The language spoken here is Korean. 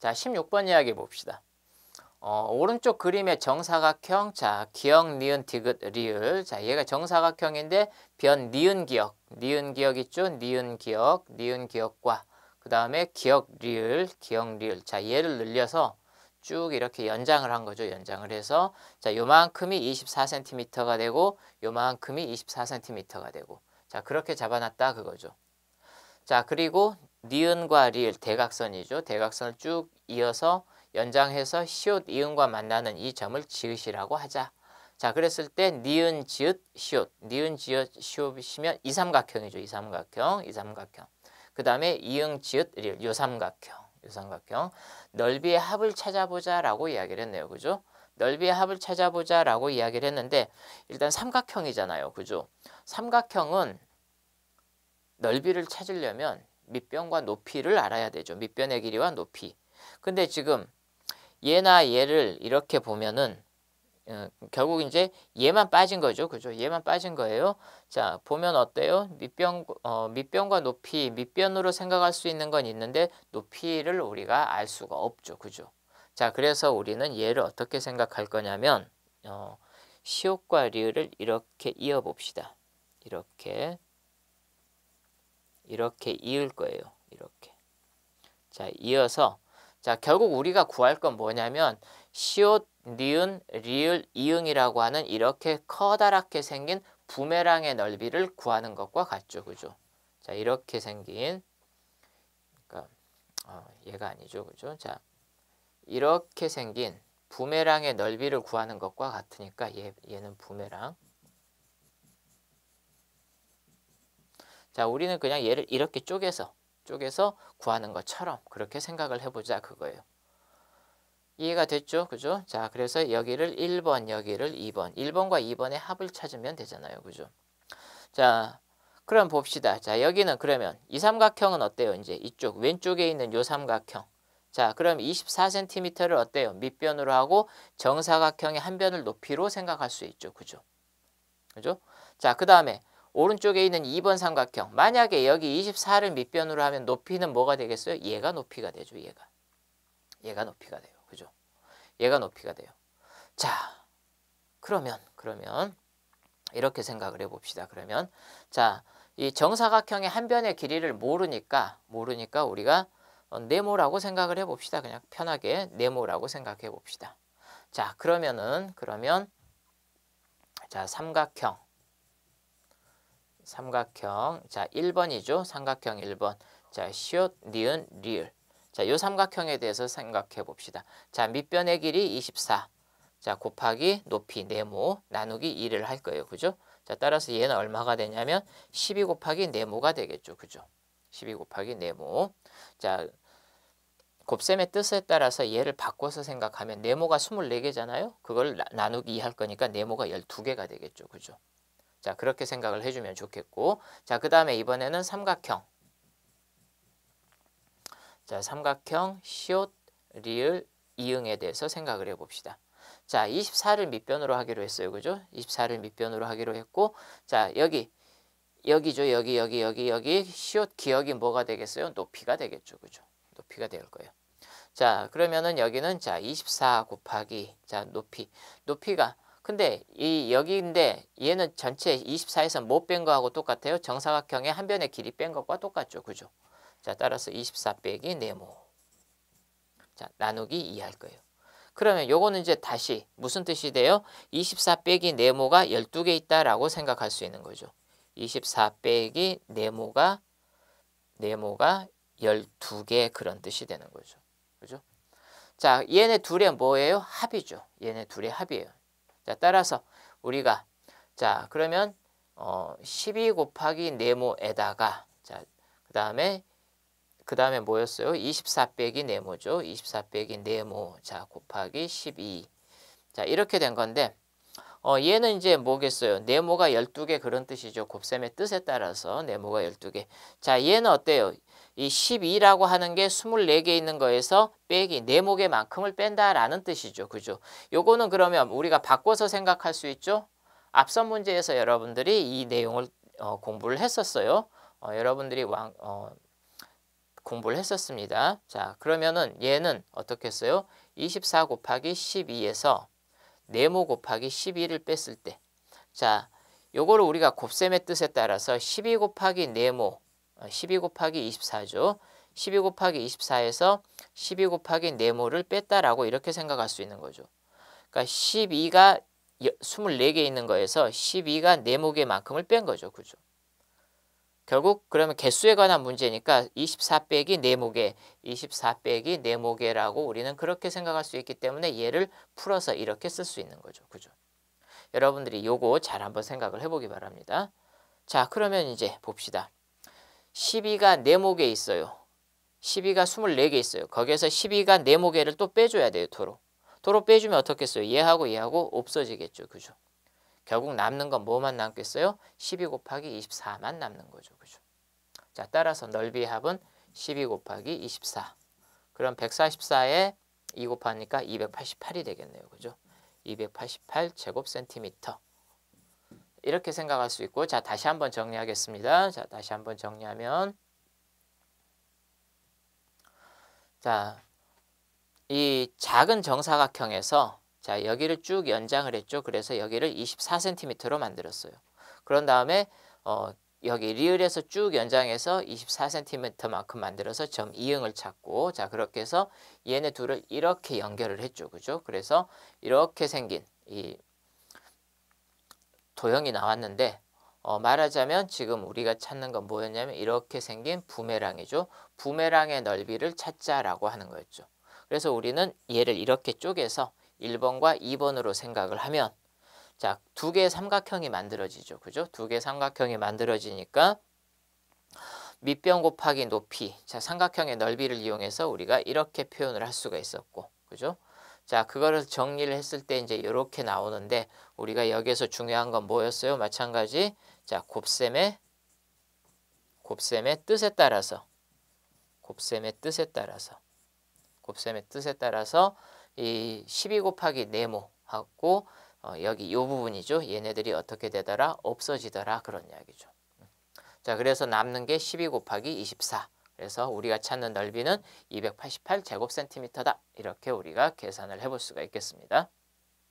자, 16번 이야기 봅시다. 오른쪽 그림의 정사각형, 자, 기역, 니은, 디귿, 리을. 자, 얘가 정사각형인데 변, 니은 기역 있죠? 니은 기역과 그 다음에 기역, 리을. 자, 얘를 늘려서 쭉 이렇게 연장을 한 거죠. 연장을 해서 자, 요만큼이 24cm가 되고 요만큼이 24cm가 되고 자, 그렇게 잡아놨다 그거죠. 자, 그리고 니은과 리을 대각선이죠. 대각선을 쭉 이어서 연장해서 시옷 이응과 만나는 이 점을 지읒이라고 하자. 자, 그랬을 때 니은 지읒 시옷, 니은 지읒 시옷이면 이삼각형이죠. 이삼각형. 그 다음에 이응 지읒 리을 요삼각형. 넓이의 합을 찾아보자라고 이야기를 했네요. 그죠? 넓이의 합을 찾아보자라고 이야기를 했는데 일단 삼각형이잖아요. 그죠? 삼각형은 넓이를 찾으려면 밑변과 높이를 알아야 되죠. 밑변의 길이와 높이. 근데 지금 얘나 얘를 이렇게 보면은 결국 이제 얘만 빠진 거죠. 그죠? 얘만 빠진 거예요. 자, 보면 어때요? 밑변과 높이, 밑변으로 생각할 수 있는 건 있는데 높이를 우리가 알 수가 없죠. 그죠? 자, 그래서 우리는 얘를 어떻게 생각할 거냐면 시옷과 리을을 이렇게 이어 봅시다. 이렇게 이을 거예요. 이렇게. 자, 이어서 자, 결국 우리가 구할 건 뭐냐면 시옷, 니은, 리을, 이응이라고 하는 이렇게 커다랗게 생긴 부메랑의 넓이를 구하는 것과 같죠. 그죠? 자, 이렇게 생긴 그러니까 얘가 아니죠. 그죠? 자, 이렇게 생긴 부메랑의 넓이를 구하는 것과 같으니까 얘는 부메랑. 자, 우리는 그냥 얘를 이렇게 쪼개서 구하는 것처럼 그렇게 생각을 해보자 그거예요. 이해가 됐죠? 그죠? 자, 그래서 여기를 1번, 여기를 2번. 1번과 2번의 합을 찾으면 되잖아요. 그죠? 자, 그럼 봅시다. 자, 여기는 그러면 이 삼각형은 어때요? 이제 이쪽 왼쪽에 있는 요 삼각형. 자, 그럼 24cm를 어때요? 밑변으로 하고 정사각형의 한 변을 높이로 생각할 수 있죠. 그죠? 그죠? 자, 그 다음에 오른쪽에 있는 2번 삼각형. 만약에 여기 24를 밑변으로 하면 높이는 뭐가 되겠어요? 얘가 높이가 되죠. 얘가 높이가 돼요. 그죠? 얘가 높이가 돼요. 자, 그러면 이렇게 생각을 해봅시다. 그러면 자, 이 정사각형의 한 변의 길이를 모르니까 우리가 네모라고 생각을 해봅시다. 그냥 편하게 네모라고 생각해 봅시다. 자, 그러면 자, 삼각형. 자, 1번이죠. 삼각형 1번. 자, 시옷, 니은, 리을. 자, 요 삼각형에 대해서 생각해 봅시다. 자, 밑변의 길이 24. 자, 곱하기 높이 네모 나누기 2를 할 거예요. 그죠? 자, 따라서 얘는 얼마가 되냐면 12 곱하기 네모가 되겠죠. 그죠? 12 곱하기 네모. 자, 곱셈의 뜻에 따라서 얘를 바꿔서 생각하면 네모가 24개잖아요. 그걸 나누기 2 할 거니까 네모가 12개가 되겠죠. 그죠? 자, 그렇게 생각을 해주면 좋겠고. 자, 그 다음에 이번에는 삼각형. 자, 삼각형 시옷, 리을, 이응에 대해서 생각을 해봅시다. 자, 24를 밑변으로 하기로 했어요. 그죠? 24를 밑변으로 하기로 했고, 자, 여기죠. 여기 시옷 기역이 뭐가 되겠어요? 높이가 되겠죠. 그죠? 높이가 될 거예요. 자, 그러면은 여기는 자, 24 곱하기 자, 높이가 근데 여기인데 얘는 전체 24에서 못 뺀 거하고 똑같아요. 정사각형의 한 변의 길이 뺀 것과 똑같죠. 그죠? 자, 따라서 24 빼기 네모. 자, 나누기 2 할 거예요. 그러면 요거는 이제 다시 무슨 뜻이 돼요? 24 빼기 네모가 12개 있다라고 생각할 수 있는 거죠. 24 빼기 네모가 12개 그런 뜻이 되는 거죠. 그죠? 자, 얘네 둘의 뭐예요? 합이죠. 얘네 둘의 합이에요. 자, 따라서 우리가 자, 그러면 12 곱하기 네모에다가 자, 그다음에 뭐였어요? 24 빼기 네모죠. 24 빼기 네모. 자, 곱하기 12. 자, 이렇게 된 건데 얘는 이제 뭐겠어요? 네모가 12개 그런 뜻이죠. 곱셈의 뜻에 따라서 네모가 12개. 자, 얘는 어때요? 이 12라고 하는 게 24개 있는 거에서 빼기 네모개만큼을 뺀다라는 뜻이죠. 그죠? 요거는 그러면 우리가 바꿔서 생각할 수 있죠? 앞선 문제에서 여러분들이 이 내용을 공부를 했었어요. 여러분들이 공부를 했었습니다. 자, 그러면은 얘는 어떻게 했어요? 24 곱하기 12에서 네모 곱하기 12를 뺐을 때, 자, 요거를 우리가 곱셈의 뜻에 따라서 12 곱하기 네모, 12 곱하기 24죠. 12 곱하기 24에서 12 곱하기 네모를 뺐다라고 이렇게 생각할 수 있는 거죠. 그러니까 12가 24개 있는 거에서 12가 네모개만큼을 뺀 거죠. 그죠? 결국 그러면 개수에 관한 문제니까 24 빼기 네모개, 24 빼기 네모개라고 우리는 그렇게 생각할 수 있기 때문에 얘를 풀어서 이렇게 쓸 수 있는 거죠. 그죠? 여러분들이 요거 잘 한번 생각을 해보기 바랍니다. 자, 그러면 이제 봅시다. 12가 네모개 있어요. 12가 24개 있어요. 거기에서 12가 네모개를 또 빼줘야 돼요. 도로 빼주면 어떻겠어요? 얘하고 얘하고 없어지겠죠. 그죠? 결국 남는 건 뭐만 남겠어요? 12 곱하기 24만 남는 거죠. 그죠? 자, 따라서 넓이의 합은 12 곱하기 24. 그럼 144에 2 곱하니까 288이 되겠네요. 그죠? 288 제곱센티미터. 이렇게 생각할 수 있고, 자, 다시 한번 정리하겠습니다. 자, 다시 한번 정리하면, 자, 이 작은 정사각형에서 자, 여기를 쭉 연장을 했죠. 그래서 여기를 24cm로 만들었어요. 그런 다음에 여기 리을에서 쭉 연장해서 24cm만큼 만들어서 점 이응을 찾고, 자, 그렇게 해서 얘네 둘을 이렇게 연결을 했죠. 그죠? 그래서 이렇게 생긴 이 도형이 나왔는데, 말하자면 지금 우리가 찾는 건 뭐였냐면 이렇게 생긴 부메랑이죠. 부메랑의 넓이를 찾자라고 하는 거였죠. 그래서 우리는 얘를 이렇게 쪼개서 1번과 2번으로 생각을 하면, 자, 두 개의 삼각형이 만들어지죠. 그죠? 두 개의 삼각형이 만들어지니까 밑변 곱하기 높이, 자, 삼각형의 넓이를 이용해서 우리가 이렇게 표현을 할 수가 있었고, 그죠? 자, 그거를 정리를 했을 때 이제 이렇게 나오는데, 우리가 여기에서 중요한 건 뭐였어요? 마찬가지, 자, 곱셈의 뜻에 따라서, 곱셈의 뜻에 따라서 이 12 곱하기 네모하고 여기 이 부분이죠. 얘네들이 어떻게 되더라? 없어지더라. 그런 이야기죠. 자, 그래서 남는 게 12 곱하기 24. 그래서 우리가 찾는 넓이는 288 제곱센티미터다. 이렇게 우리가 계산을 해볼 수가 있겠습니다.